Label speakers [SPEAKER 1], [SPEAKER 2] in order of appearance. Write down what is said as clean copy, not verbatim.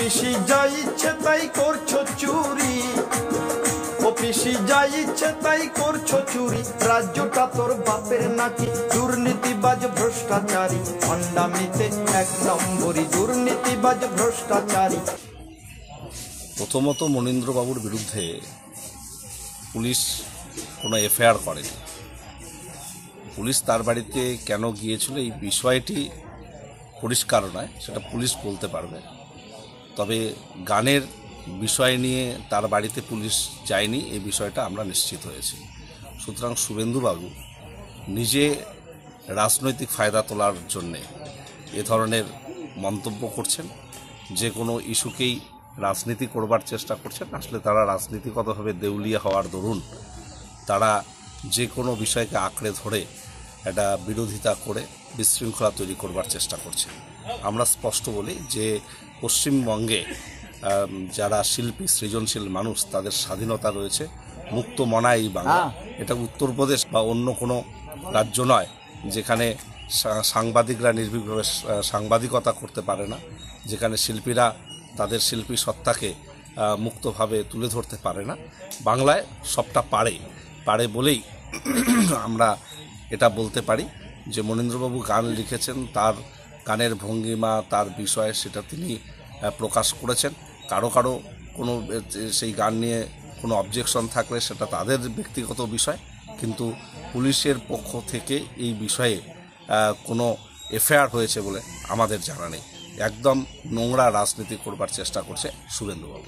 [SPEAKER 1] পিসি যা ইচ্ছে তাই করছো চুরি, ও পিসি যা ইচ্ছে তাই করছো চুরি। রাজ্যটা তোর বাপের নাকি? দুর্নীতিবাজ ভ্রষ্টাচারী, ভণ্ডামিতে এক নম্বরই দুর্নীতিবাজ ভ্রষ্টাচারী।
[SPEAKER 2] প্রথমত মনীন্দ্রবাবুর বিরুদ্ধে পুলিশ কোনো এফআইআর করেনি। পুলিশ তার বাড়িতে কেন গিয়েছিল এই বিষয়টি পরিষ্কার নয়, সেটা পুলিশ বলতে পারবে। তবে গানের বিষয় নিয়ে তার বাড়িতে পুলিশ যায়নি, এই বিষয়টা আমরা নিশ্চিত হয়েছি। সুতরাং শুভেন্দুবাবু নিজে রাজনৈতিক ফায়দা তোলার জন্যে এ ধরনের মন্তব্য করছেন, যে কোনো ইস্যুকেই রাজনীতি করবার চেষ্টা করছেন। আসলে তারা রাজনীতিগতভাবে দেউলিয়া হওয়ার দরুন তারা যে কোনো বিষয়কে আঁকড়ে ধরে একটা বিরোধিতা করে বিশৃঙ্খলা তৈরি করবার চেষ্টা করছে। আমরা স্পষ্ট বলি যে পশ্চিমবঙ্গে যারা শিল্পী, সৃজনশীল মানুষ, তাদের স্বাধীনতা রয়েছে, মুক্ত মনা এই বাংলা। এটা উত্তরপ্রদেশ বা অন্য কোনো রাজ্য নয় যেখানে সাংবাদিকরা নির্ভীকভাবে সাংবাদিকতা করতে পারে না, যেখানে শিল্পীরা তাদের শিল্পী সত্তাকে মুক্তভাবে তুলে ধরতে পারে না। বাংলায় সবটা পারে বলেই আমরা এটা বলতে পারি যে মনীন্দ্রবাবু গান লিখেছেন, তার গানের ভঙ্গিমা, তার বিষয়, সেটা তিনি প্রকাশ করেছেন। কারো কোনো সেই গান নিয়ে কোনো অবজেকশন থাকলে সেটা তাদের ব্যক্তিগত বিষয়, কিন্তু পুলিশের পক্ষ থেকে এই বিষয়ে কোনো এফআইআর হয়েছে বলে আমাদের জানা নেই। একদম নোংরা রাজনীতি করবার চেষ্টা করছে শুভেন্দুবাবু।